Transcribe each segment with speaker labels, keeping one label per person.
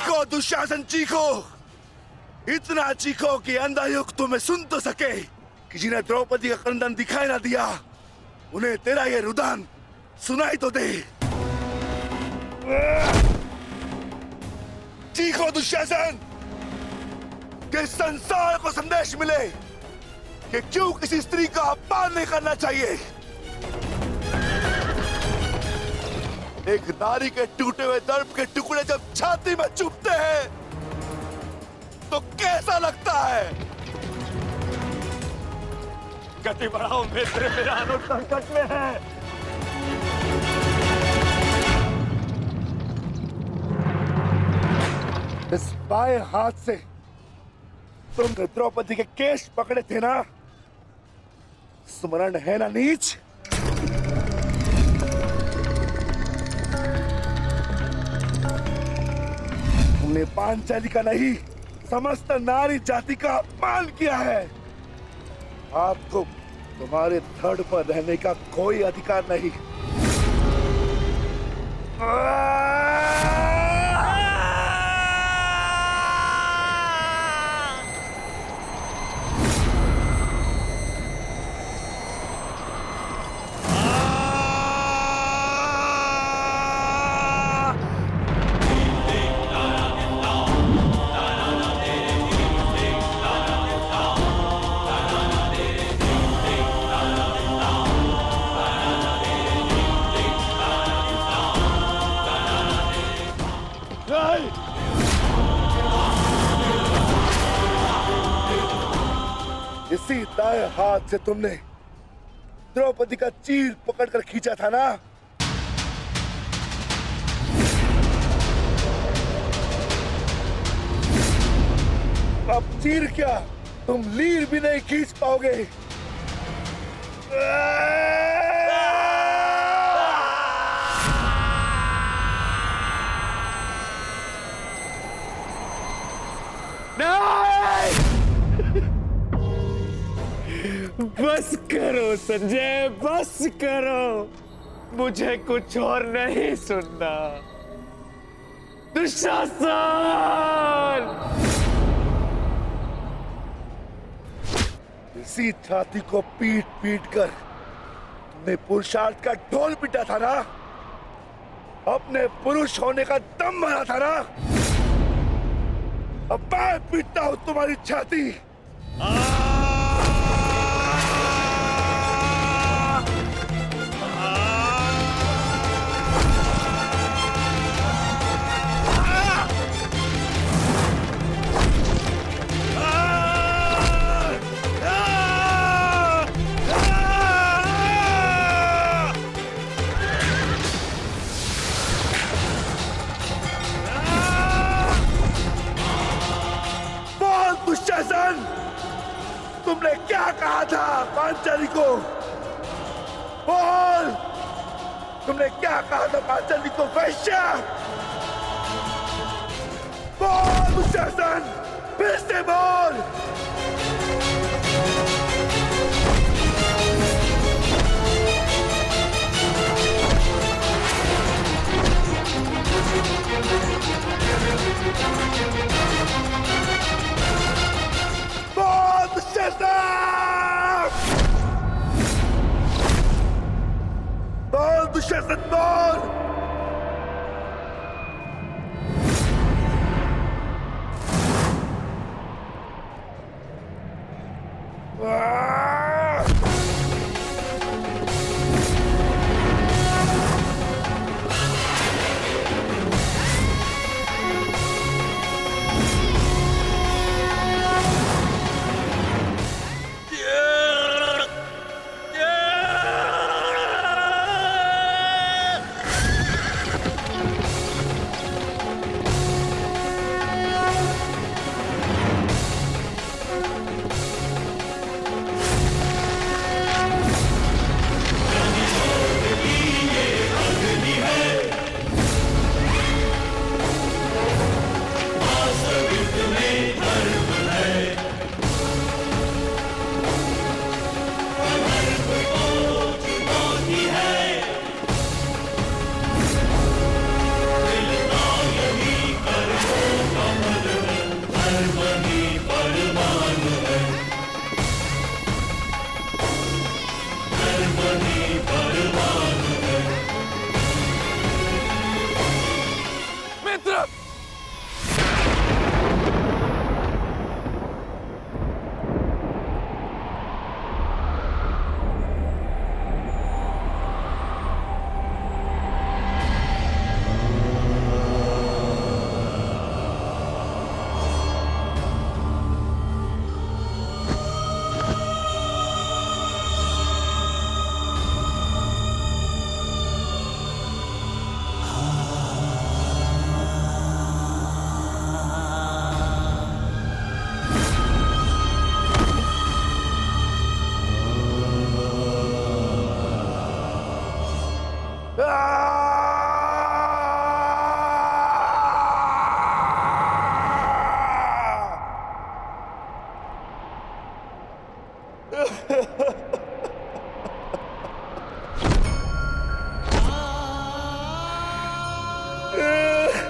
Speaker 1: चीखो दुशासन चीखो, इतना चीखो कि अंधा युग तुम्हें सुन तो सके कि जिन्हें द्रौपदी का क्रंदन दिखाई ना दिया उन्हें तेरा ये रुदन सुनाई तो दे। चीखो दुशासन कि संसार को संदेश मिले कि क्यों किसी स्त्री का अपमान नहीं करना चाहिए। एक नारी के टूटे हुए दर्प के टुकड़े जब छाती में चुभते हैं तो कैसा लगता है? गति बढ़ाओ मित्र, मेरा अनुज संकट में है। इस बाएं हाथ से तुमने द्रौपदी के केश पकड़े थे ना? स्मरण है ना नीच? तुमने पांचाली का नहीं समस्त नारी जाति का अपमान किया है। आपको तुम्हारे धड़ पर रहने का कोई अधिकार नहीं। इसी दाएं हाथ से तुमने द्रौपदी का चीर पकड़कर खींचा था ना? अब चीर क्या, तुम लीर भी नहीं खींच पाओगे।
Speaker 2: बस करो संजय, बस करो, मुझे कुछ और नहीं सुनना। दुशासन!
Speaker 1: इसी छाती को पीट पीट कर तुमने पुरुषार्थ का ढोल पीटा था ना? अपने पुरुष होने का दम भरा था ना? अब मैं पीटता हूं तुम्हारी छाती। दुशासन, तुमने क्या कहा था पांचाली को? बोल, तुमने क्या कहा था पांचाली को? वैश्या! बोल दुशासन, फिर से बोल। बोल दुशासन, बोल।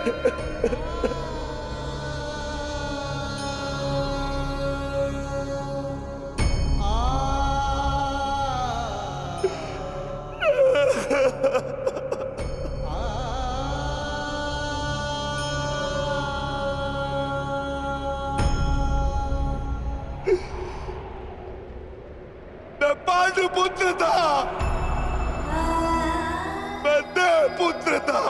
Speaker 1: मैं पांडु पुत्र था, मैं देव पुत्र था।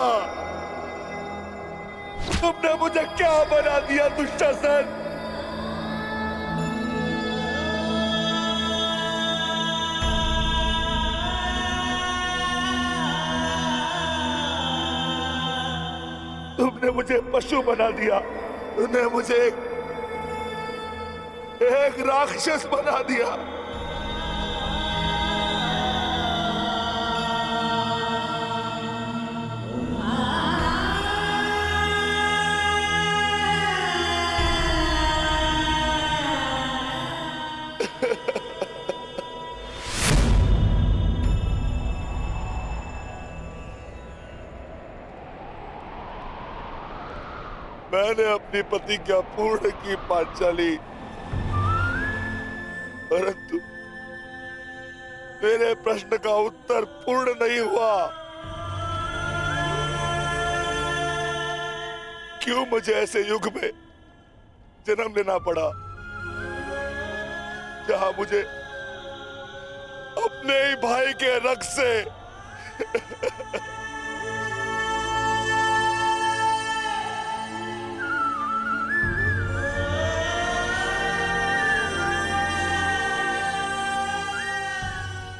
Speaker 1: तुमने मुझे क्या बना दिया दुशासन? तुमने मुझे पशु बना दिया, तुमने मुझे एक राक्षस बना दिया। मैंने अपनी प्रतिज्ञा पूर्ण की पांचाली, परंतु मेरे प्रश्न का उत्तर पूर्ण नहीं हुआ। क्यों मुझे ऐसे युग में जन्म लेना पड़ा जहां मुझे अपने ही भाई के रक्त से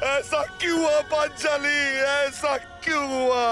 Speaker 1: ऐसा क्यों हुआ पांचाली? ऐसा क्यों हुआ?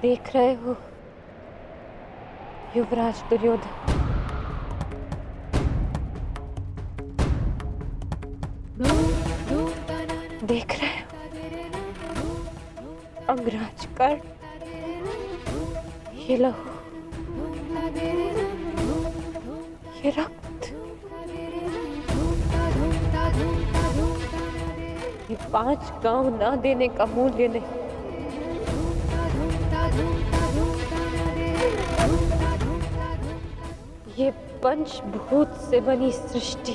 Speaker 3: देख रहे हो युवराज दुर्योधन, देख रहे हो अंगराज कर्ण, ये लहू, ये रक्त, ये 5 गांव ना देने का मूल्य नहीं। ये पंचभूत से बनी सृष्टि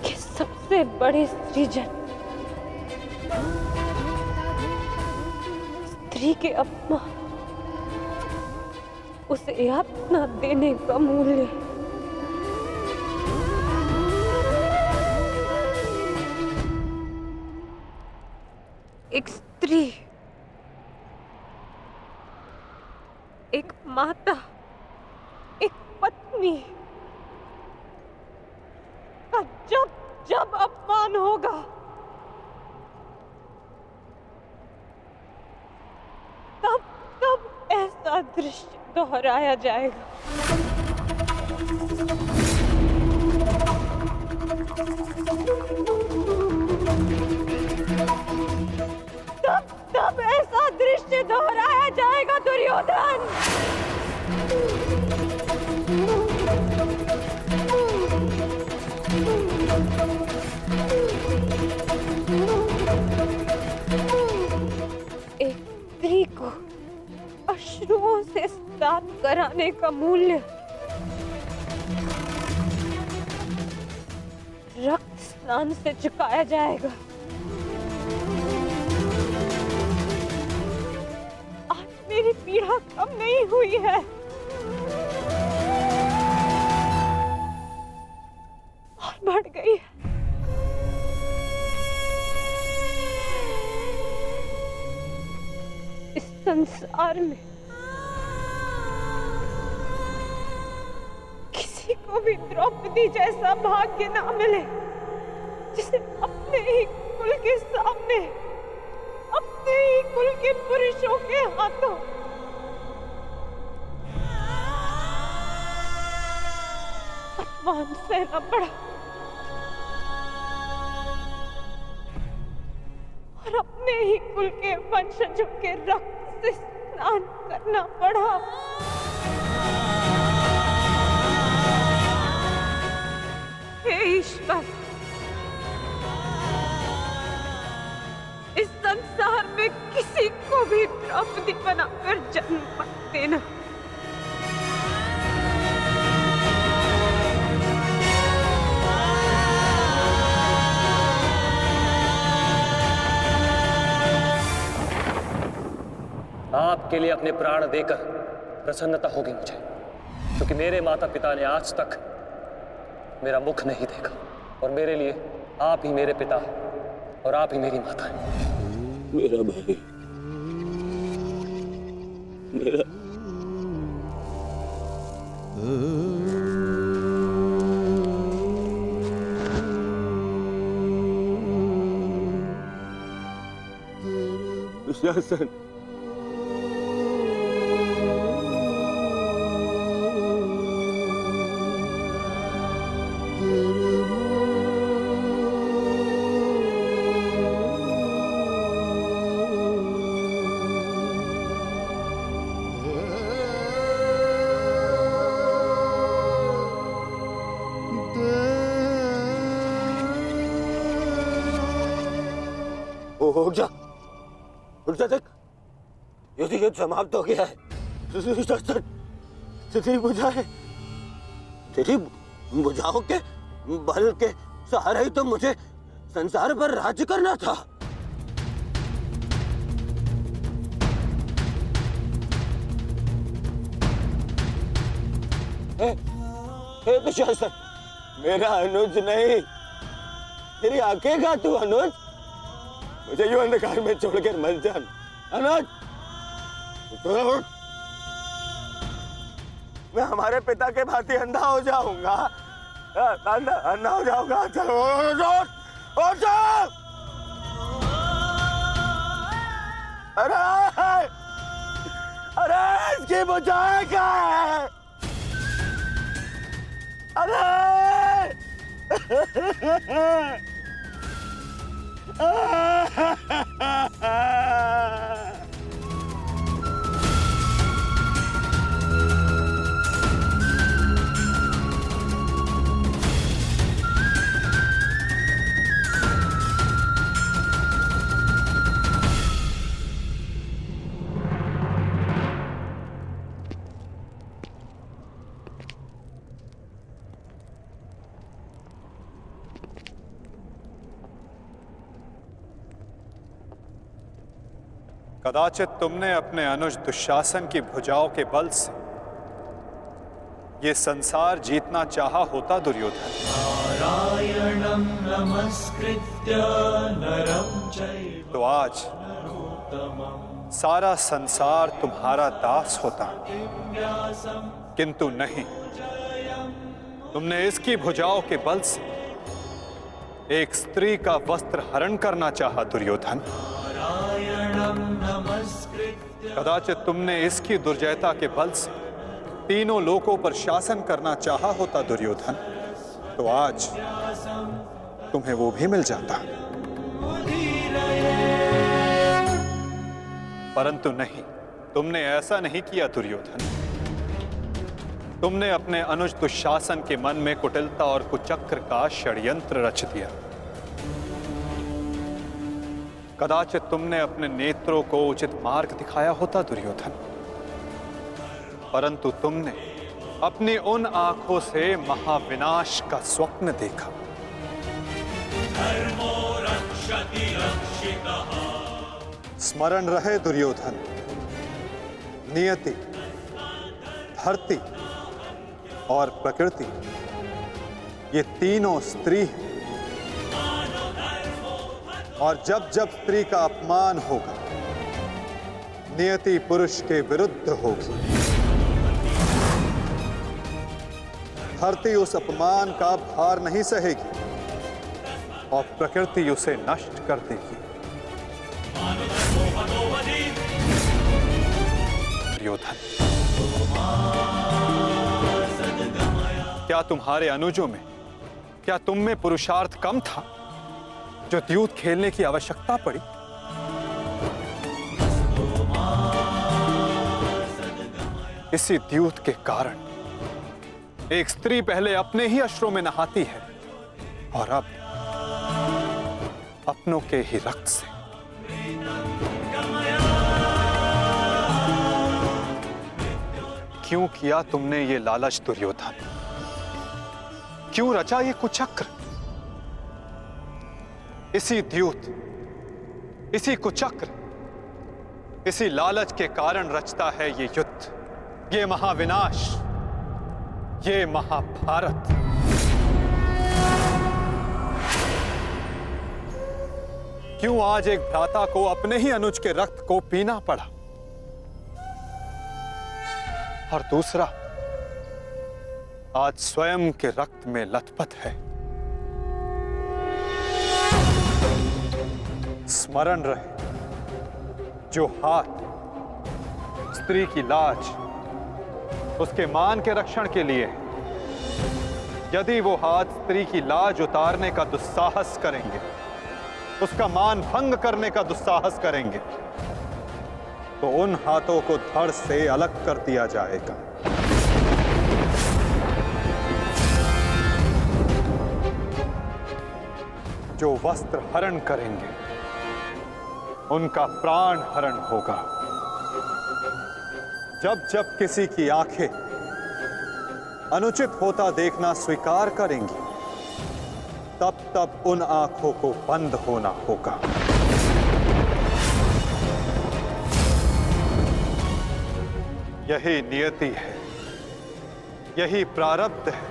Speaker 3: के सबसे बड़े सृजन, स्त्री के अपमान, उसे यातना देने का मूल्य। एक स्त्री, एक माता, एक पत्नी का जब जब अपमान होगा, तब तब ऐसा दृश्य दोहराया जाएगा। तब तब ऐसा दृश्य दोहराया जाएगा दुर्योधन। एक स्त्री को अश्रुओं से स्नान कराने का मूल्य रक्त स्नान से चुकाया जाएगा। आज मेरी पीड़ा कम नहीं हुई है, और बढ़ गई है। इस संसार में किसी को भी द्रौपदी जैसा भाग्य ना मिले, जिसे अपने ही कुल के सामने, अपने ही कुल के पुरुषों के हाथों अपमान सहना पड़ा और अपने ही कुल के वंशजों के रक्त से स्नान करना पड़ा। हे ईश्वर, इस संसार में किसी को भी द्रौपदी बनाकर जन्म मत देना।
Speaker 4: आपके लिए अपने प्राण देकर प्रसन्नता होगी मुझे, क्योंकि मेरे माता पिता ने आज तक मेरा मुख नहीं देखा, और मेरे लिए आप ही मेरे पिता और आप ही मेरी माता हैं।
Speaker 5: मेरा भाई, मेरा दुशासन, उठ जा, उठ जा, देख युद्ध समाप्त हो गया है। तेरी भुजाओं के बल के सहारे ही तो मुझे संसार पर राज्य करना था। हे दुशासन, मेरा अनुज नहीं, तेरी आंखें का तू अनुज, मुझे यूं अंधकार में छोड़कर मत जान। अनुज, मैं हमारे पिता के भांति अंधा हो जाऊंगा, अंधा हो जाऊंगा। चलो अरे इसकी बुझाए क्या है?
Speaker 6: कदाचित तुमने अपने अनुज दुशासन की भुजाओं के बल से ये संसार जीतना चाहा होता दुर्योधन।
Speaker 7: नारायणं नमस्कृत्य नरं चैव
Speaker 6: तो आज सारा संसार तुम्हारा दास होता, किंतु नहीं, तुमने इसकी भुजाओं के बल से एक स्त्री का वस्त्र हरण करना चाहा दुर्योधन। कदाचित तुमने इसकी दुर्जयता के बल से तीनों लोकों पर शासन करना चाहा होता दुर्योधन, तो आज तुम्हें वो भी मिल जाता। परंतु नहीं, तुमने ऐसा नहीं किया दुर्योधन। तुमने अपने अनुज दुशासन के मन में कुटिलता और कुचक्र का षड्यंत्र रच दिया। कदाचित तुमने अपने नेत्रों को उचित मार्ग दिखाया होता दुर्योधन, परंतु तुमने अपनी उन आंखों से महाविनाश का स्वप्न देखा।
Speaker 7: धर्मो रक्षति रक्षितः।
Speaker 6: स्मरण रहे दुर्योधन, नियति, धरती और प्रकृति ये तीनों स्त्री हैं। और जब जब स्त्री का अपमान होगा, नियति पुरुष के विरुद्ध होगी। धरती उस अपमान का भार नहीं सहेगी और प्रकृति उसे नष्ट कर देगी। दुर्योधन, क्या तुम्हारे अनुजों में, क्या तुम में पुरुषार्थ कम था जो द्यूत खेलने की आवश्यकता पड़ी? इसी द्यूत के कारण एक स्त्री पहले अपने ही अश्रों में नहाती है और अब अपनों के ही रक्त से। क्यों किया तुमने ये लालच दुर्योधन? क्यों रचा ये कुचक्र? इसी द्यूत, इसी कुचक्र, इसी लालच के कारण रचता है ये युद्ध, ये महाविनाश, ये महाभारत। क्यों आज एक भ्राता को अपने ही अनुज के रक्त को पीना पड़ा और दूसरा आज स्वयं के रक्त में लथपथ है? स्मरण रहे, जो हाथ स्त्री की लाज, उसके मान के रक्षण के लिए, यदि वो हाथ स्त्री की लाज उतारने का दुस्साहस करेंगे, उसका मान भंग करने का दुस्साहस करेंगे, तो उन हाथों को धड़ से अलग कर दिया जाएगा। जो वस्त्र हरण करेंगे, उनका प्राण हरण होगा। जब जब किसी की आंखें अनुचित होता देखना स्वीकार करेंगी, तब तब उन आंखों को बंद होना होगा। यही नियति है, यही प्रारब्ध है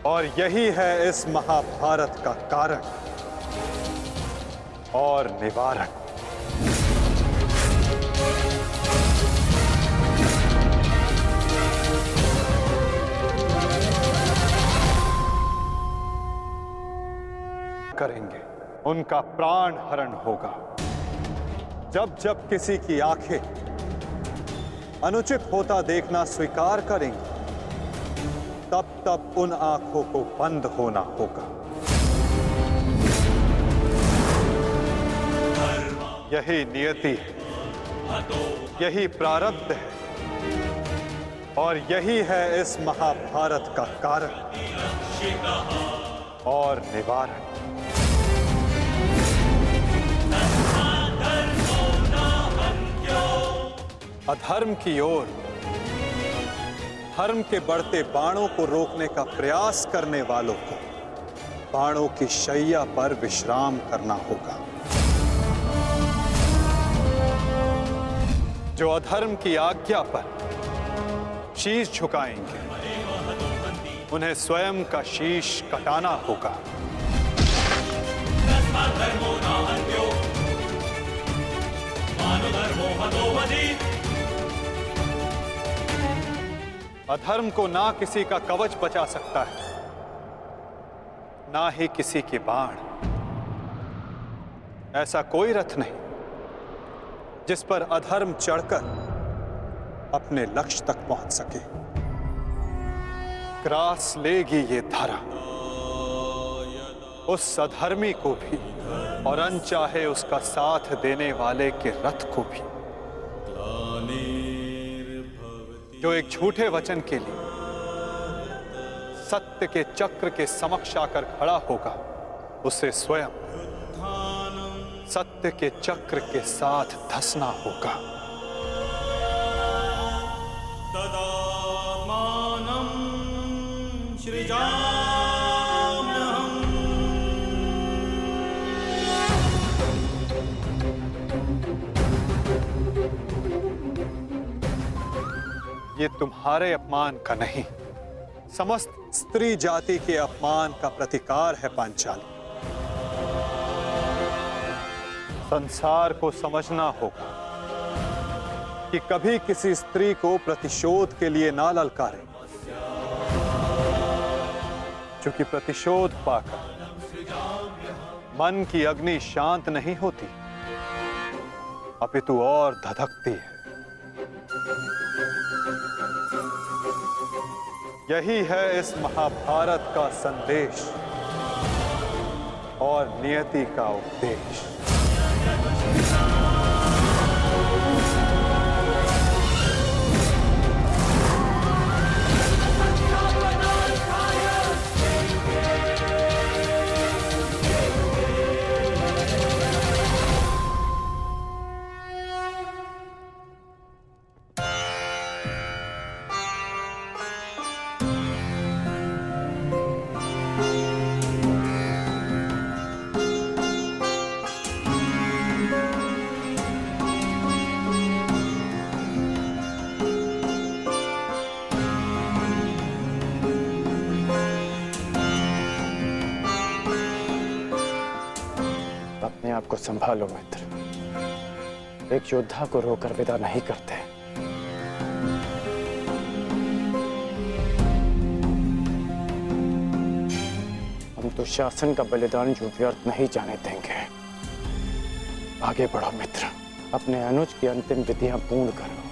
Speaker 6: और यही है इस महाभारत का कारण और निवारण। करेंगे, उनका प्राण हरण होगा। जब जब किसी की आंखें अनुचित होता देखना स्वीकार करेंगी, तब तब उन आंखों को बंद होना होगा। यही नियति है, यही प्रारब्ध है और यही है इस महाभारत का कारण और निवारण। अधर्म की ओर धर्म के बढ़ते बाणों को रोकने का प्रयास करने वालों को बाणों की शैया पर विश्राम करना होगा। जो अधर्म की आज्ञा पर शीश झुकाएंगे, उन्हें स्वयं का शीश कटाना होगा। अधर्म को ना किसी का कवच बचा सकता है, ना ही किसी के बाण। ऐसा कोई रथ नहीं जिस पर अधर्म चढ़कर अपने लक्ष्य तक पहुंच सके। ग्रास लेगी ये धरा उस अधर्मी को भी और अनचाहे उसका साथ देने वाले के रथ को भी। जो एक झूठे वचन के लिए सत्य के चक्र के समक्ष आकर खड़ा होगा, उसे स्वयं सत्य के चक्र के साथ धंसना होगा।
Speaker 7: तदात्मानं सृजाम्यहम्
Speaker 6: ये तुम्हारे अपमान का नहीं, समस्त स्त्री जाति के अपमान का प्रतिकार है पांचाली। संसार को समझना होगा कि कभी किसी स्त्री को प्रतिशोध के लिए ना ललकारे, क्योंकि प्रतिशोध पाकर मन की अग्नि शांत नहीं होती, अपितु और धधकती है। यही है इस महाभारत का संदेश और नियति का उपदेश।
Speaker 2: अपने आप को संभालो मित्र, एक योद्धा को रोकर विदा नहीं करते। हम तो शासन का बलिदान जो व्यर्थ नहीं जाने देंगे। आगे बढ़ो मित्र, अपने अनुज की अंतिम विधियां पूर्ण करो।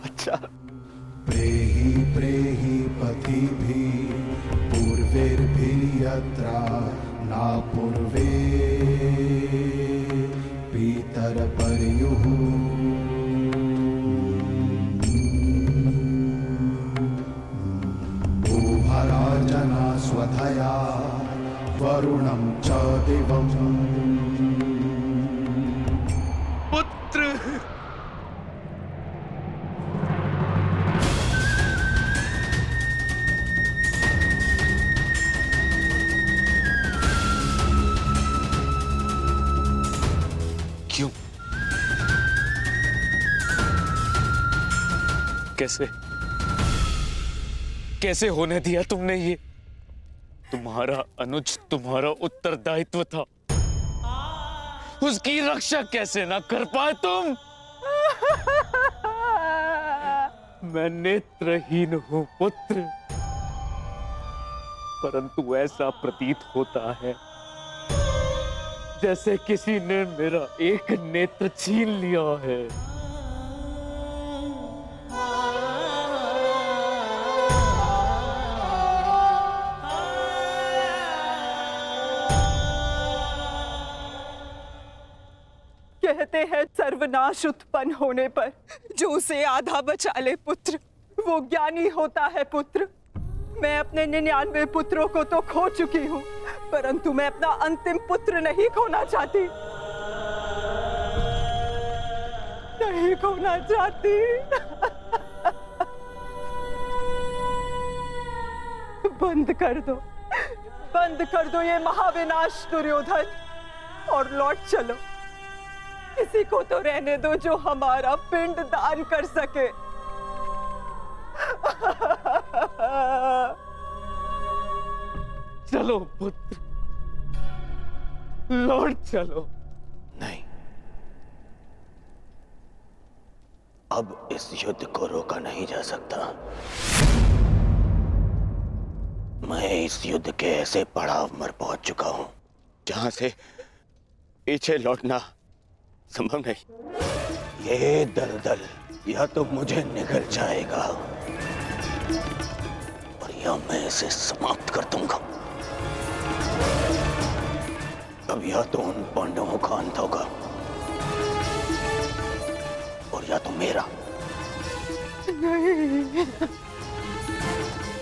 Speaker 5: अच्छा,
Speaker 8: प्रेहि प्रेहि पतिभिः पूर्वैर्भिर्यत्रा ना पूर्वे पितरपर्युः भूभराजना स्वधया वरुणं च दिवम्।
Speaker 4: क्यों? कैसे कैसे होने दिया तुमने ये? तुम्हारा अनुज तुम्हारा उत्तरदायित्व था, उसकी रक्षा कैसे ना कर पाए तुम? मैं नेत्रहीन हूं पुत्र, परंतु ऐसा प्रतीत होता है जैसे किसी ने मेरा एक नेत्र छीन लिया है।
Speaker 3: कहते हैं सर्वनाश उत्पन्न होने पर जो उसे आधा बचा ले पुत्र, वो ज्ञानी होता है पुत्र। मैं अपने 99 पुत्रों को तो खो चुकी हूँ, परंतु मैं अपना अंतिम पुत्र नहीं खोना चाहती, नहीं खोना चाहती। बंद कर दो ये महाविनाश दुर्योधन, और लौट चलो। किसी को तो रहने दो जो हमारा पिंड दान कर सके।
Speaker 2: चलो पुत्र, लौट चलो।
Speaker 5: नहीं, अब इस युद्ध को रोका नहीं जा सकता। मैं इस युद्ध के ऐसे पड़ाव पर पहुंच चुका हूं जहां से पीछे लौटना संभव नहीं। ये दलदल या तो मुझे निगल जाएगा और या मैं इसे समाप्त कर दूंगा। अब या तो उन पांडवों का अंत होगा और या तो मेरा।
Speaker 3: नहीं।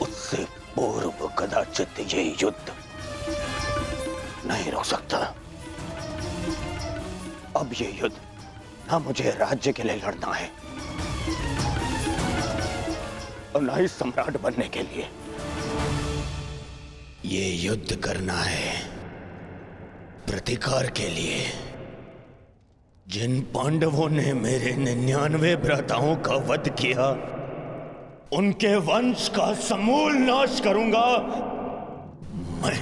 Speaker 5: उससे पूर्व कदाचित ये युद्ध नहीं रोक सकता। अब ये युद्ध ना मुझे राज्य के लिए लड़ना है और ना ही सम्राट बनने के लिए। ये युद्ध करना है प्रतिकार के लिए। जिन पांडवों ने मेरे 99 भ्राताओं का वध किया, उनके वंश का समूल नाश करूंगा मैं।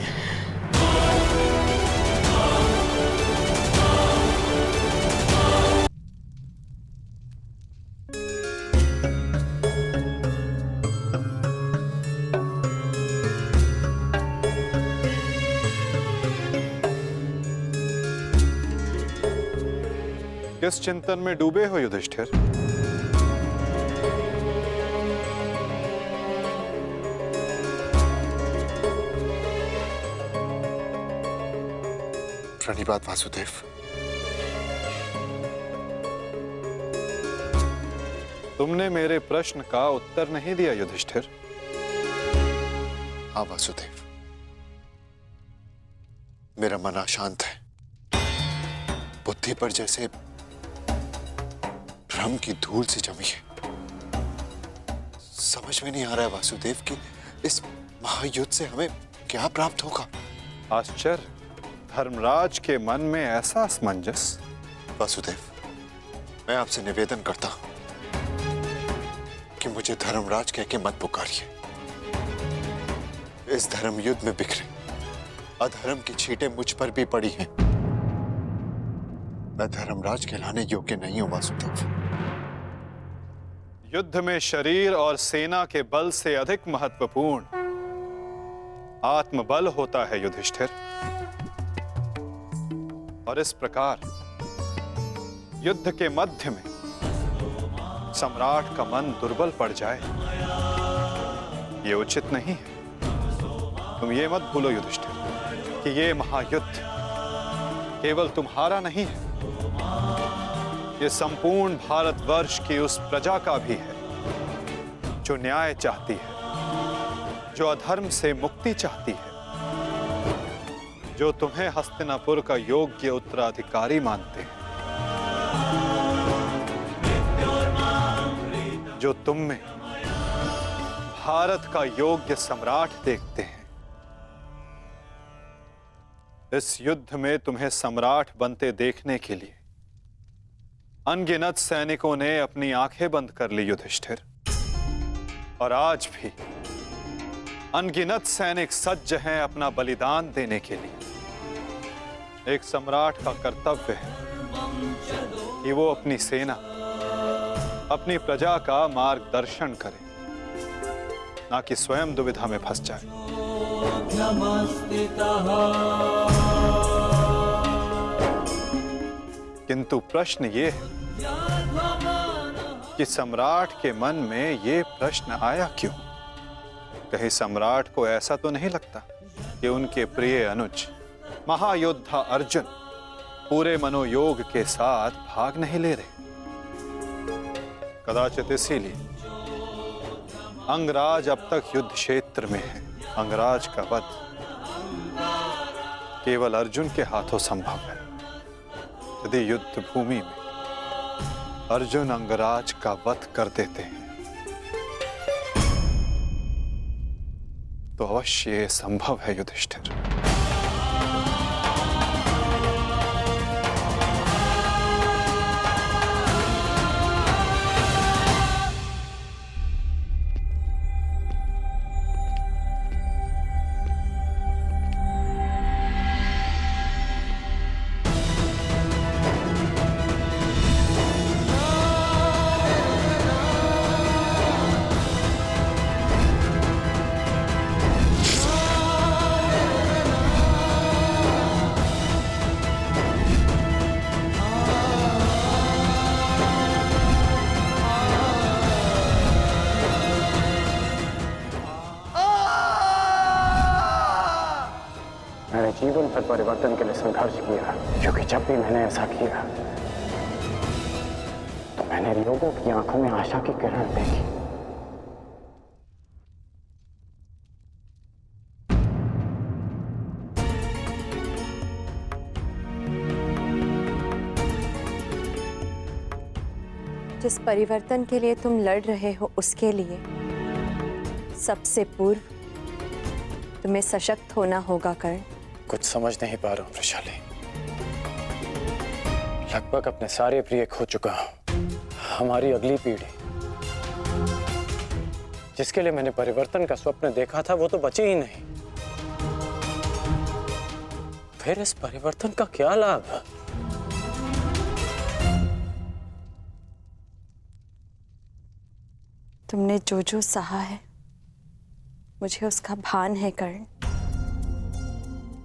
Speaker 6: किस चिंतन में डूबे हो युधिष्ठिर?
Speaker 9: प्रणिपात वासुदेव।
Speaker 6: तुमने मेरे प्रश्न का उत्तर नहीं दिया युधिष्ठिर।
Speaker 9: हाँ वासुदेव, मेरा मन अशांत है। बुद्धि पर जैसे भ्रम की धूल सी जमी है। समझ में नहीं आ रहा है वासुदेव कि इस महायुद्ध से हमें क्या प्राप्त होगा।
Speaker 6: आश्चर्य, धर्मराज के मन में ऐसा असमंजस।
Speaker 9: वासुदेव, मैं आपसे निवेदन करता हूं कि मुझे धर्मराज कह के मत पुकारिए। इस धर्म युद्ध में बिखरे अधर्म की छींटें मुझ पर भी पड़ी हैं। मैं धर्मराज कहलाने योग्य नहीं हूं वासुदेव।
Speaker 6: युद्ध में शरीर और सेना के बल से अधिक महत्वपूर्ण आत्मबल होता है युधिष्ठिर। और इस प्रकार युद्ध के मध्य में सम्राट का मन दुर्बल पड़ जाए, ये उचित नहीं है। तुम ये मत भूलो युधिष्ठिर कि ये महायुद्ध केवल तुम्हारा नहीं है, ये संपूर्ण भारतवर्ष की उस प्रजा का भी है जो न्याय चाहती है, जो अधर्म से मुक्ति चाहती है, जो तुम्हें हस्तिनापुर का योग्य उत्तराधिकारी मानते हैं, जो तुम में भारत का योग्य सम्राट देखते हैं। इस युद्ध में तुम्हें सम्राट बनते देखने के लिए अनगिनत सैनिकों ने अपनी आंखें बंद कर ली युधिष्ठिर। और आज भी अनगिनत सैनिक सज्ज हैं अपना बलिदान देने के लिए। एक सम्राट का कर्तव्य है कि वो अपनी सेना, अपनी प्रजा का मार्गदर्शन करे, ना कि स्वयं दुविधा में फंस जाए। किंतु प्रश्न ये है कि सम्राट के मन में ये प्रश्न आया क्यों? कहीं सम्राट को ऐसा तो नहीं लगता कि उनके प्रिय अनुज महायोद्धा अर्जुन पूरे मनोयोग के साथ भाग नहीं ले रहे? कदाचित इसीलिए अंगराज अब तक युद्ध क्षेत्र में है। अंगराज का वध केवल अर्जुन के हाथों संभव है। यदि युद्ध भूमि में अर्जुन अंगराज का वध कर देते हैं तो अवश्य ये संभव है युधिष्ठिर।
Speaker 2: परिवर्तन के लिए संघर्ष किया, क्योंकि जब भी मैंने ऐसा किया तो मैंने लोगों की आंखों में आशा की किरण देखी।
Speaker 10: जिस परिवर्तन के लिए तुम लड़ रहे हो उसके लिए सबसे पूर्व तुम्हें सशक्त होना होगा कर्ण।
Speaker 2: कुछ समझ नहीं पा रहा हूं वृषाली। लगभग अपने सारे प्रिय खो चुका हूं। हमारी अगली पीढ़ी जिसके लिए मैंने परिवर्तन का स्वप्न देखा था वो तो बची ही नहीं। फिर इस परिवर्तन का क्या लाभ?
Speaker 10: तुमने जो जो सहा है मुझे उसका भान है कर्ण,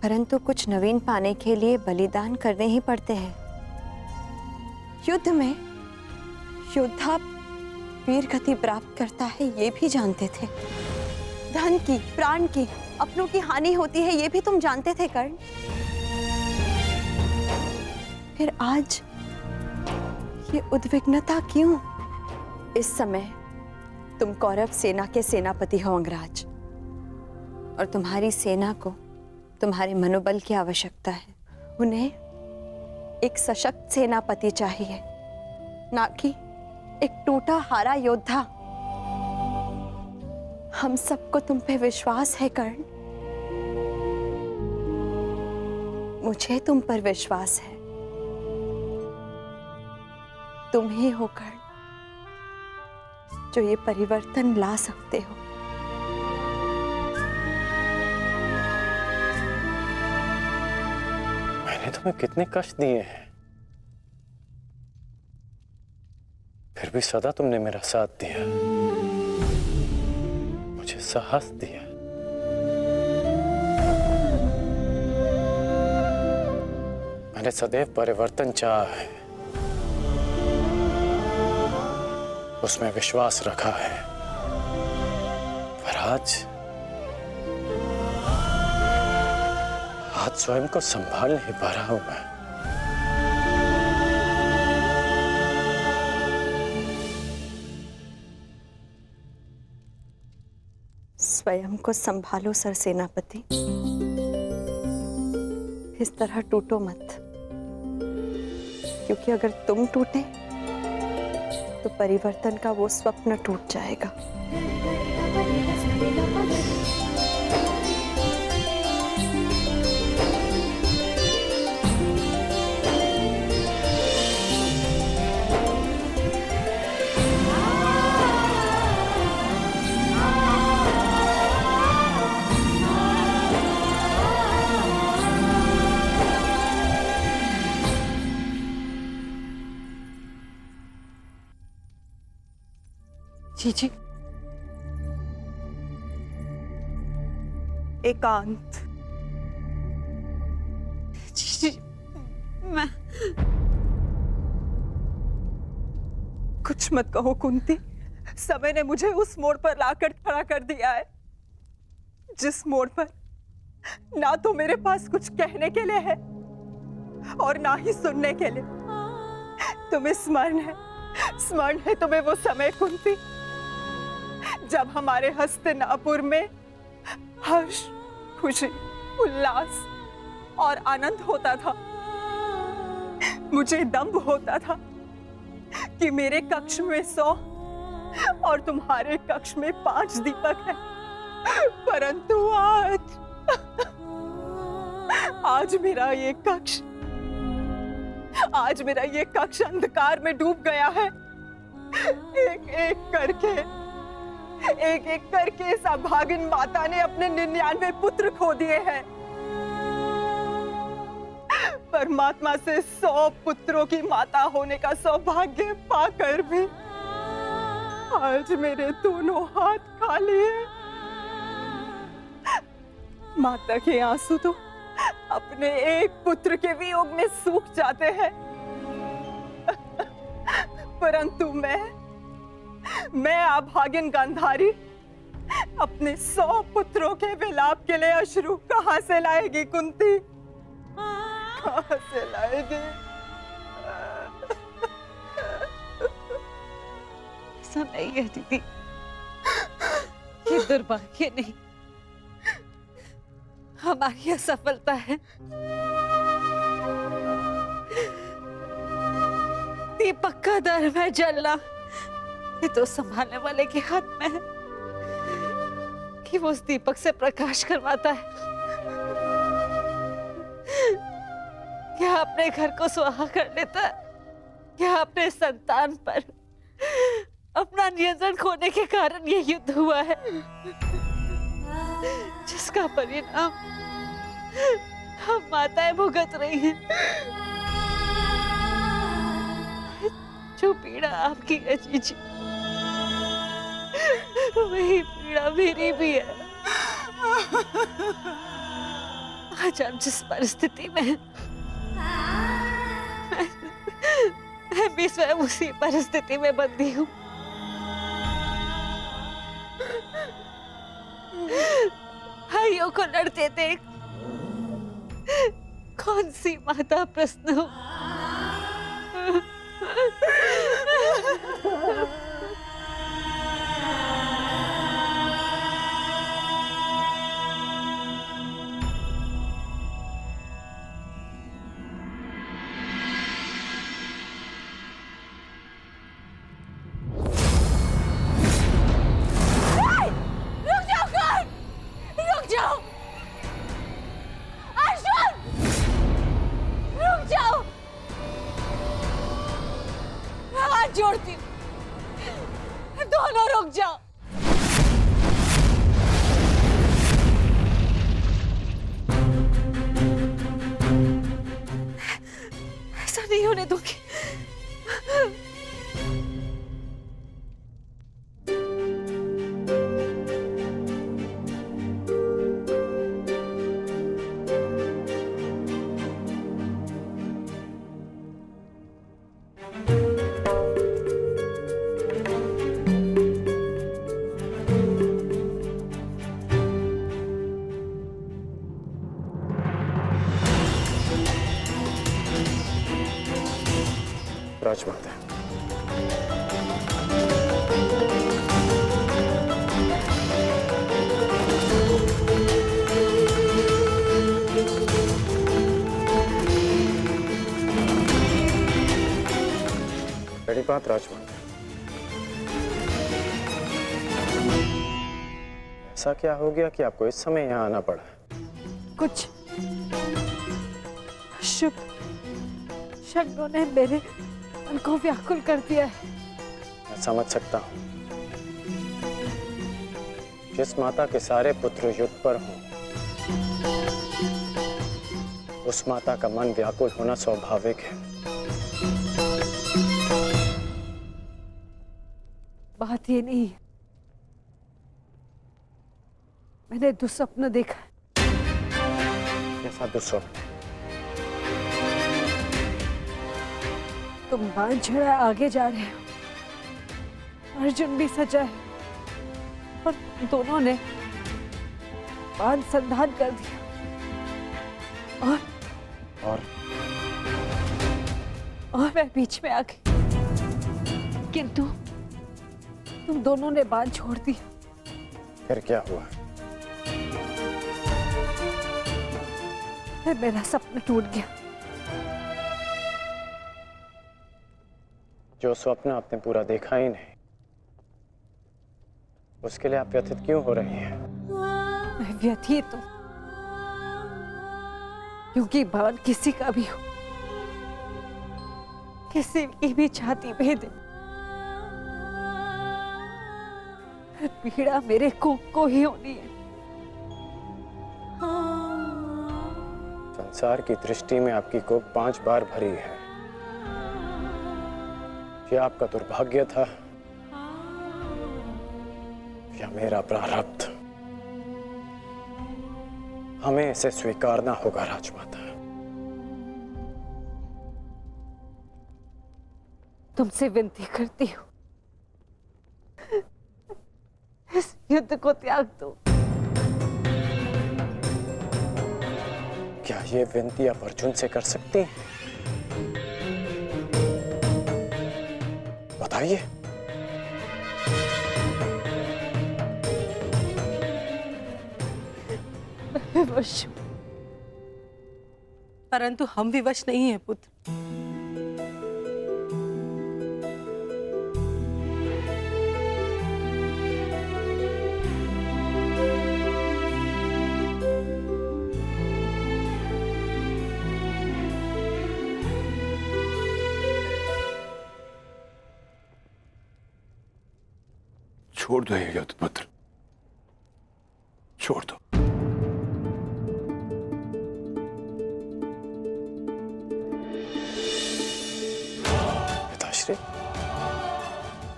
Speaker 10: परंतु कुछ नवीन पाने के लिए बलिदान करने ही पड़ते हैं। युद्ध में योद्धा वीर गति प्राप्त करता है ये भी जानते थे। धन की, प्राण की, अपनों की हानि होती है ये भी तुम जानते थे कर्ण। फिर आज ये उद्विग्नता क्यों? इस समय तुम कौरव सेना के सेनापति हो अंगराज, और तुम्हारी सेना को तुम्हारे मनोबल की आवश्यकता है। उन्हें एक सशक्त सेनापति चाहिए, ना कि एक टूटा हारा योद्धा। हम सबको तुम पे विश्वास है कर्ण, मुझे तुम पर विश्वास है। तुम ही हो कर्ण जो ये परिवर्तन ला सकते हो।
Speaker 2: मैंने तुम्हें कितने कष्ट दिए हैं, फिर भी सदा तुमने मेरा साथ दिया, मुझे साहस दिया। मैंने सदैव परिवर्तन चाहा है, उसमें विश्वास रखा है, पर आज स्वयं को संभाल नहीं पा रहा हूं मैं।
Speaker 10: स्वयं को संभालो सर सेनापति, इस तरह टूटो मत, क्योंकि अगर तुम टूटे तो परिवर्तन का वो स्वप्न टूट जाएगा।
Speaker 3: जी एकांत। जी मैं कुछ मत कहो कुंती, समय ने मुझे उस मोड़ पर लाकर खड़ा कर दिया है जिस मोड़ पर ना तो मेरे पास कुछ कहने के लिए है और ना ही सुनने के लिए। तुम्हें स्मरण है तुम्हें वो समय कुंती जब हमारे हस्तिनापुर में हर्ष, खुशी, उल्लास और आनंद होता था। मुझे दंभ होता था कि मेरे कक्ष में 100 और तुम्हारे कक्ष में 5 दीपक हैं, परंतु आज मेरा ये कक्ष अंधकार में डूब गया है। एक एक करके इस अभागिन माता ने अपने 99 पुत्र खो दिए हैं। परमात्मा से 100 पुत्रों की माता होने का सौभाग्य पाकर भी आज मेरे दोनों हाथ खाली हैं। माता के आंसू तो अपने एक पुत्र के वियोग में सूख जाते हैं, परंतु मैं अभागिन गांधारी अपने 100 पुत्रों के विलाप के लिए अश्रु कहां से लाएगी कुंती? कहाँ से लाएंगे?
Speaker 11: ऐसा नहीं है दीदी, ये दुर्भाग्य नहीं, हमारी असफलता है। दीपक का दर में जलना ये तो संभालने वाले के हाथ में है कि वो उस दीपक से प्रकाश करवाता है या अपने घर को सुहा कर लेता है या अपने संतान पर अपना नियंत्रण खोने के कारण ये युद्ध हुआ है, जिसका परिणाम हम माताएं भुगत रही हैं। जो पीड़ा आपकी है जीजी, वही पीड़ा मेरी भी है। आज हम जिस परिस्थिति में हैं, मैं भी स्वयं उसी परिस्थिति में बंदी हूँ। भाइयों को लड़ते देख कौन सी माता प्रश्न हो। जोड़ती हूँ, दोनों रुक जाओ। ऐसा नहीं होने दूंगी।
Speaker 2: राजमाता, बड़ी बात राजमाता, ऐसा क्या हो गया कि आपको इस समय यहाँ आना पड़ा?
Speaker 11: कुछ शुभ शब्दों ने मेरे मन को व्याकुल कर दिया है।
Speaker 2: मैं समझ सकता हूँ। जिस माता के सारे पुत्र युद्ध पर हों, उस माता का मन व्याकुल होना स्वाभाविक है।
Speaker 11: बात ये नहीं है, मैंने दुस्वप्न देखा।
Speaker 2: कैसा दुस्वप्न?
Speaker 11: तुम बांध छड़ा आगे जा रहे हो, अर्जुन भी सजा है और दोनों ने बांध संधान कर दिया और मैं बीच में आ गई, किंतु तुम दोनों ने बांध छोड़ दिया।
Speaker 2: फिर क्या हुआ?
Speaker 11: फिर मेरा सपना टूट गया।
Speaker 2: जो स्वप्न आपने पूरा देखा ही नहीं, उसके लिए आप व्यथित क्यों हो रही हैं?
Speaker 11: मैं व्यथित हूं क्योंकि बाण किसी का भी हो, किसी की भी छाती भेदे, पीड़ा मेरे को ही होनी है।
Speaker 2: संसार की दृष्टि में आपकी कोख 5 बार भरी है। ये आपका दुर्भाग्य था या मेरा प्रारब्ध? हमें इसे स्वीकारना होगा राजमाता।
Speaker 11: तुमसे विनती करती हूँ, इस युद्ध को त्याग दो।
Speaker 2: क्या ये विनती आप अर्जुन से कर सकती हैं? बताइए।
Speaker 11: विवश, परंतु हम विवश नहीं हैं पुत्र।
Speaker 1: छोड़ दो ये युद्ध पुत्र, छोड़ दो।
Speaker 2: पिताश्री,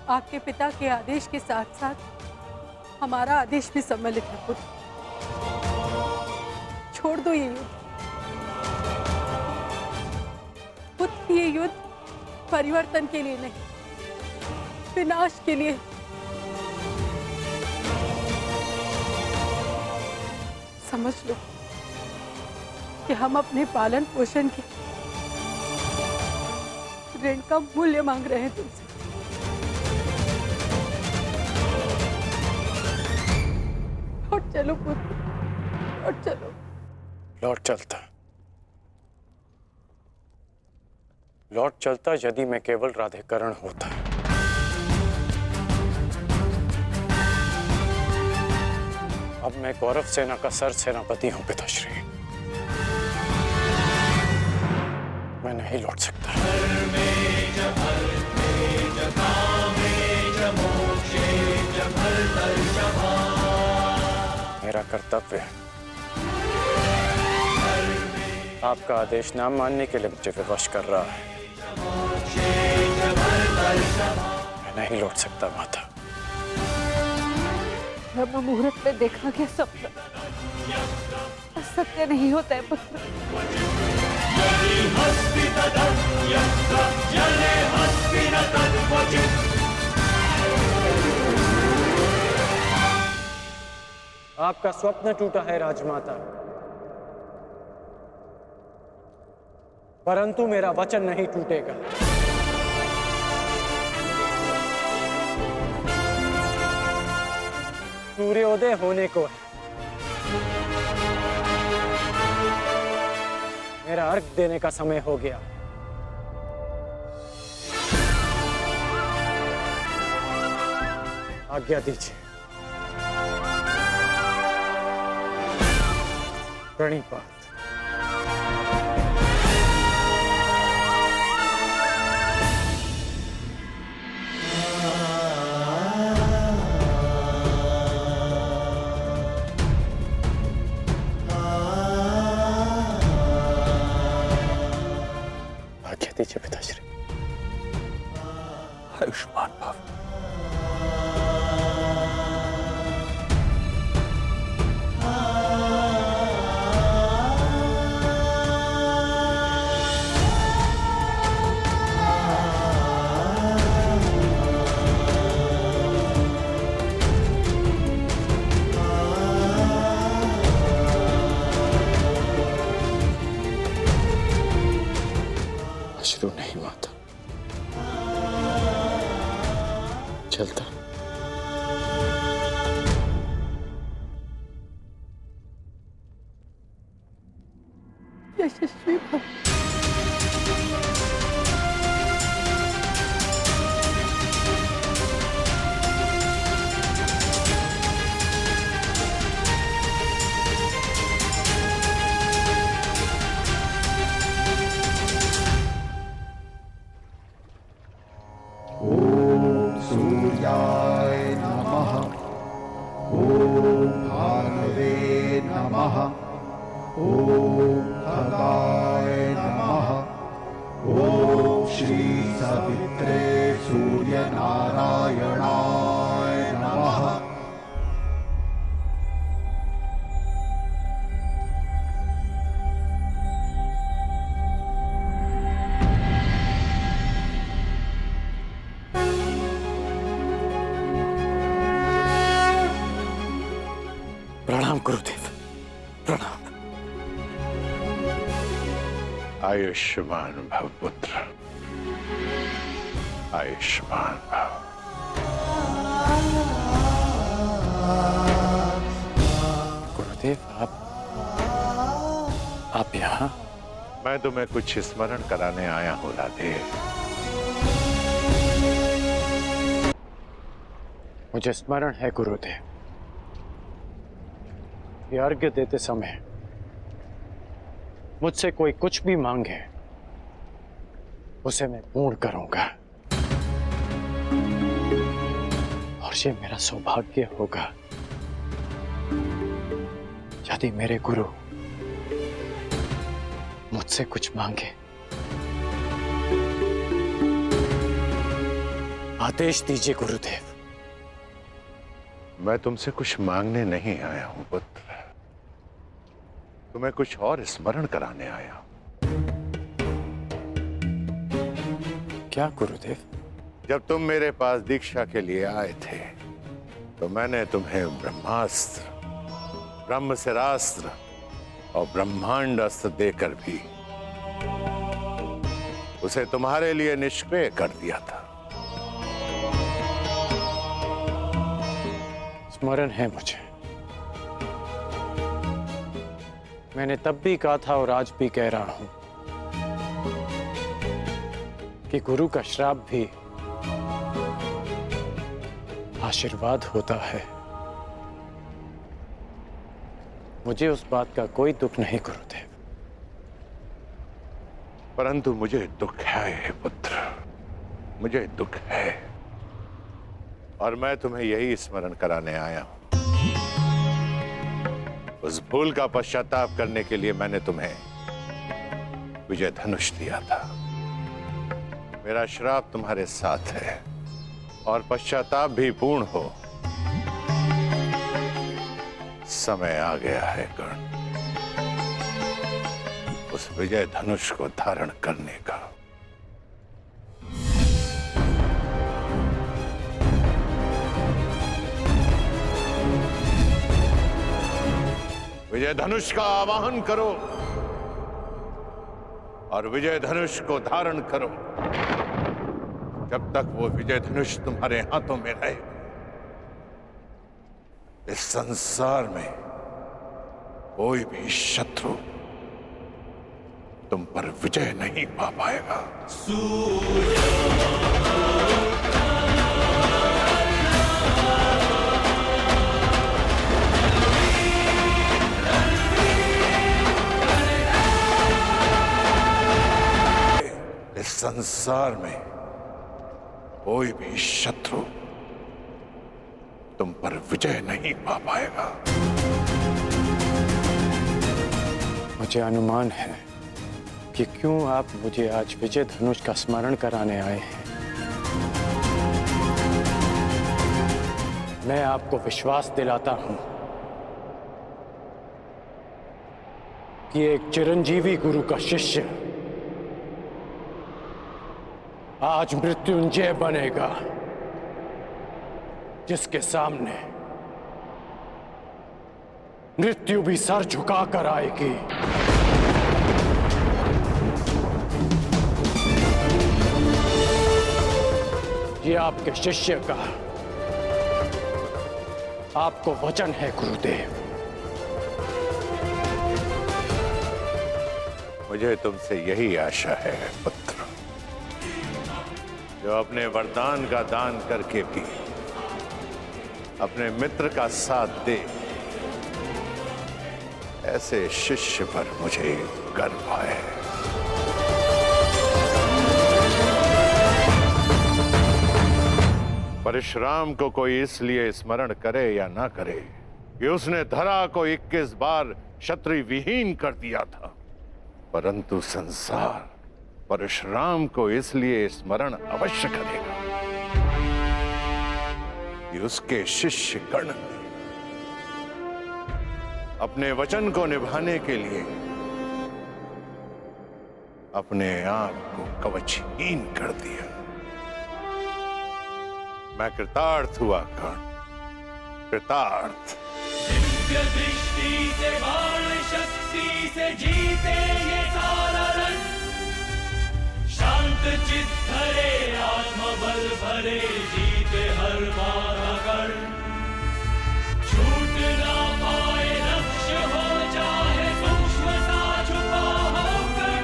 Speaker 11: आपके पिता के आदेश के साथ साथ हमारा आदेश भी सम्मिलित है पुत्र। छोड़ दो ये युद्ध पुत्र। ये युद्ध परिवर्तन के लिए नहीं, विनाश के लिए। समझ लो कि हम अपने पालन पोषण के ऋण का मूल्य मांग रहे हैं तुमसे। लौट चलो पुत्र, लौट चलो।
Speaker 2: लौट चलता, लौट चलता यदि मैं केवल राधेकरण होता। अब मैं कौरव सेना का सर सेनापति हूं पिताश्री, मैं नहीं लौट सकता। मेरा कर्तव्य आपका आदेश न मानने के लिए मुझे विवश कर रहा है। मैं नहीं लौट सकता माता।
Speaker 11: ब्रह्म मुहूर्त में देखा गया सपना सत्य नहीं होता है पुत्र।
Speaker 2: आपका स्वप्न टूटा है राजमाता, परंतु मेरा वचन नहीं टूटेगा। सूर्योदय होने को है, मेरा अर्घ देने का समय हो गया। आज्ञा दीजिए। प्रणिपात। आज्ञा दीजिए पिताश्री।
Speaker 1: आयुष्मान भव।
Speaker 2: अश्रु नहीं माता, चलता।
Speaker 11: यशस्वी भव।
Speaker 8: सूर्याय नमः। ॐ भानवे नमः। ॐ खगाय नमः। ॐ श्री सवित्रे सूर्यनारायणाय नमः।
Speaker 2: प्रणाम गुरुदेव, प्रणाम।
Speaker 1: आयुष्मान भव पुत्र, आयुष्मान भव।
Speaker 2: गुरुदेव, आप यहाँ?
Speaker 1: मैं तुम्हें कुछ स्मरण कराने आया हूँ राधे।
Speaker 2: मुझे स्मरण है गुरुदेव, ये अर्घ्य देते समय मुझसे कोई कुछ भी मांगे उसे मैं पूर्ण करूंगा, और ये मेरा सौभाग्य होगा यदि मेरे गुरु मुझसे कुछ मांगे। आदेश दीजिए गुरुदेव।
Speaker 1: मैं तुमसे कुछ मांगने नहीं आया हूं पुत्र, तुम्हें कुछ और स्मरण कराने आया हूं।
Speaker 2: क्या गुरुदेव?
Speaker 1: जब तुम मेरे पास दीक्षा के लिए आए थे तो मैंने तुम्हें ब्रह्मास्त्र, ब्रह्मशिरास्त्र और ब्रह्मांड अस्त्र देकर भी उसे तुम्हारे लिए निष्क्रिय कर दिया था।
Speaker 2: स्मरण है मुझे, मैंने तब भी कहा था और आज भी कह रहा हूं कि गुरु का श्राप भी आशीर्वाद होता है। मुझे उस बात का कोई दुख नहीं गुरुदेव।
Speaker 1: परंतु मुझे दुख है पुत्र, मुझे दुख है, और मैं तुम्हें यही स्मरण कराने आया हूं। उस भूल का पश्चाताप करने के लिए मैंने तुम्हें विजय धनुष दिया था। मेरा श्राप तुम्हारे साथ है और पश्चाताप भी पूर्ण हो। समय आ गया है कर्ण, उस विजय धनुष को धारण करने का। विजय धनुष का आवाहन करो और विजय धनुष को धारण करो। जब तक वो विजय धनुष तुम्हारे हाथों में रहे, इस संसार में कोई भी शत्रु तुम पर विजय नहीं पा पाएगा। इस संसार में कोई भी शत्रु तुम पर विजय नहीं पा पाएगा।
Speaker 2: मुझे अनुमान है कि क्यों आप मुझे आज विजय धनुष का स्मरण कराने आए हैं। मैं आपको विश्वास दिलाता हूं कि एक चिरंजीवी गुरु का शिष्य आज मृत्युंजय बनेगा, जिसके सामने मृत्यु भी सर झुकाकर आएगी। ये आपके शिष्य का आपको वचन है गुरुदेव।
Speaker 1: मुझे तुमसे यही आशा है पुत्र, जो अपने वरदान का दान करके भी अपने मित्र का साथ दे। ऐसे शिष्य पर मुझे गर्व है। परशुराम को कोई इसलिए स्मरण करे या ना करे कि उसने धरा को 21 बार क्षत्रिय विहीन कर दिया था, परंतु संसार परशुराम को इसलिए स्मरण अवश्य करेगा कि उसके शिष्य गण ने अपने वचन को निभाने के लिए अपने आप को कवचहीन कर दिया। मैं कृतार्थ हुआ कर्ण, कृतार्थ।
Speaker 7: दिव्य दृष्टि से बाण शक्ति से जीते ये सारा रण। करे जीते हर बाधा कर, छूट ना पाए लक्ष्य हो चाहे सूक्ष्म सा छुपा होकर।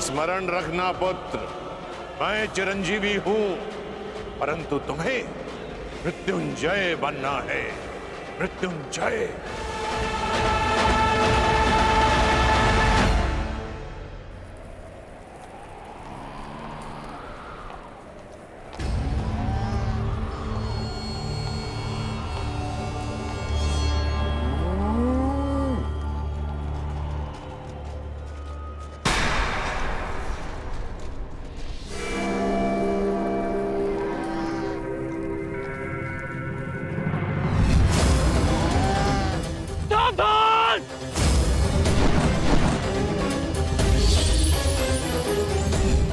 Speaker 5: स्मरण रखना पुत्र, मैं चिरंजीवी हूं, परंतु तुम्हें मृत्युंजय बनना है। मृत्युंजय।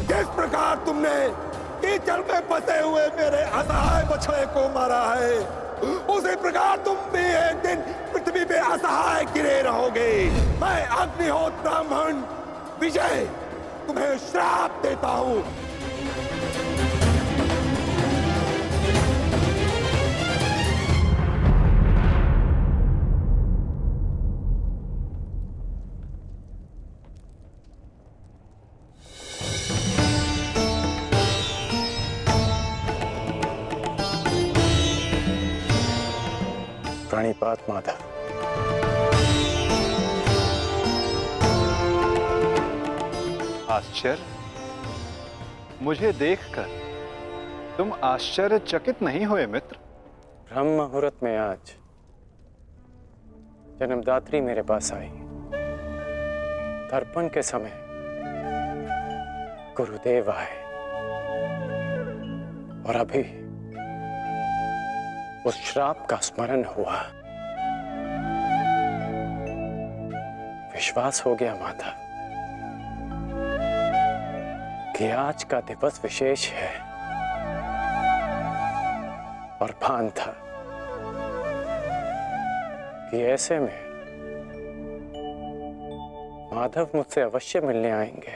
Speaker 1: किस प्रकार तुमने कीचड़ में फंसे हुए मेरे असहाय बछड़े को मारा है, उसी प्रकार तुम भी एक दिन पृथ्वी पे असहाय गिरे रहोगे। मैं अग्निहोत्र ब्राह्मण विजय तुम्हें श्राप देता हूं।
Speaker 2: प्रणिपात माधव।
Speaker 6: आश्चर्य? मुझे देखकर तुम आश्चर्यचकित नहीं हुए मित्र?
Speaker 2: ब्रह्म मुहूर्त में आज जन्मदात्री मेरे पास आई। तर्पण के समय गुरुदेव आए और अभी उस श्राप का स्मरण हुआ। विश्वास हो गया माधव कि आज का दिवस विशेष है, और भान था कि ऐसे में माधव मुझसे अवश्य मिलने आएंगे,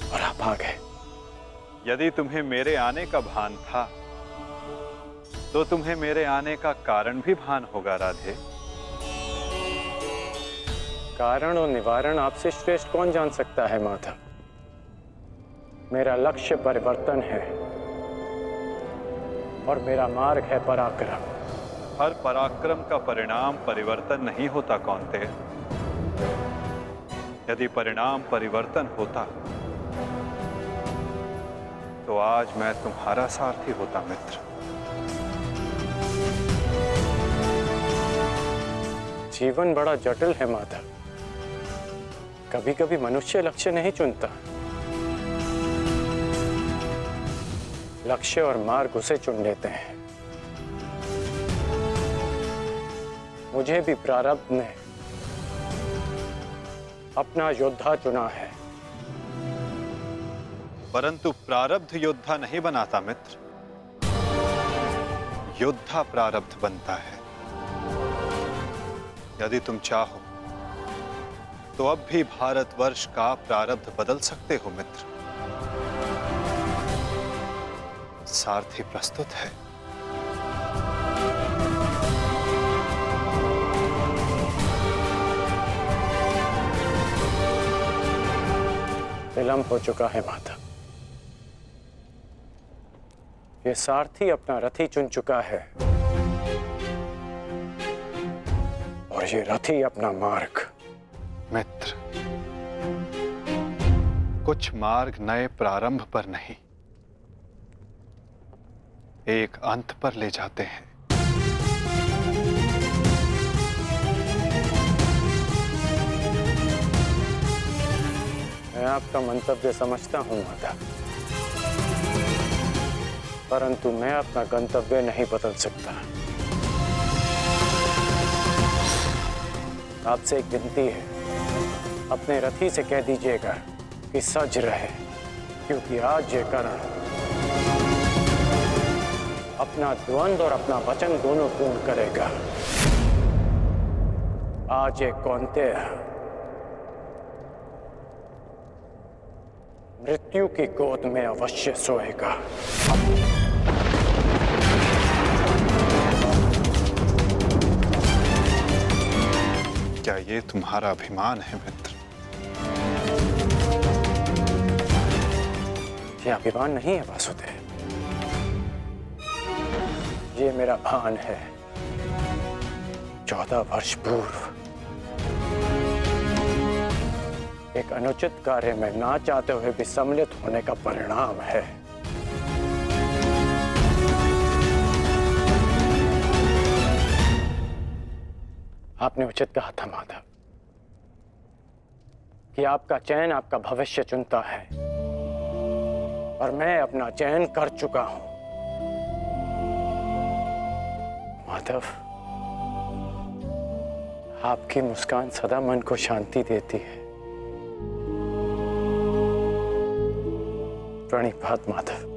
Speaker 2: और आप आ गए।
Speaker 6: यदि तुम्हें मेरे आने का भान था तो तुम्हें मेरे आने का कारण भी भान होगा राधे।
Speaker 2: कारण और निवारण आपसे श्रेष्ठ कौन जान सकता है माधव। मेरा लक्ष्य परिवर्तन है और मेरा मार्ग है पराक्रम।
Speaker 6: हर पराक्रम का परिणाम परिवर्तन नहीं होता कौन्तेय। यदि परिणाम परिवर्तन होता तो आज मैं तुम्हारा सारथी होता मित्र।
Speaker 2: जीवन बड़ा जटिल है माधव। कभी कभी मनुष्य लक्ष्य नहीं चुनता, लक्ष्य और मार्ग उसे चुन लेते हैं। मुझे भी प्रारब्ध ने अपना योद्धा चुना है।
Speaker 6: परंतु प्रारब्ध योद्धा नहीं बनाता मित्र, योद्धा प्रारब्ध बनता है। यदि तुम चाहो तो अब भी भारतवर्ष का प्रारब्ध बदल सकते हो मित्र। सारथी प्रस्तुत है।
Speaker 2: विलंब हो चुका है माता। ये सारथी अपना रथी चुन चुका है और ये रथी अपना मार्ग।
Speaker 6: मित्र, कुछ मार्ग नए प्रारंभ पर नहीं, एक अंत पर ले जाते हैं।
Speaker 2: मैं आपका मंतव्य समझता हूं माता, परंतु मैं अपना गंतव्य नहीं बदल सकता। आपसे एक विनती है, अपने रथी से कह दीजिएगा कि सज रहे, क्योंकि आज ये कर्ण अपना द्वंद्व और अपना वचन दोनों पूर्ण करेगा। आज ये कौन्तेय मृत्यु की गोद में अवश्य सोएगा।
Speaker 6: क्या ये तुम्हारा अभिमान है मित्र?
Speaker 2: ये अभिमान नहीं है वासुदेव, ये मेरा भान है। 14 वर्ष पूर्व एक अनुचित कार्य में ना चाहते हुए भी सम्मिलित होने का परिणाम है। आपने उचित कहा था माधव कि आपका चयन आपका भविष्य चुनता है, और मैं अपना चयन कर चुका हूं। माधव, आपकी मुस्कान सदा मन को शांति देती है। प्रणिपात माधव।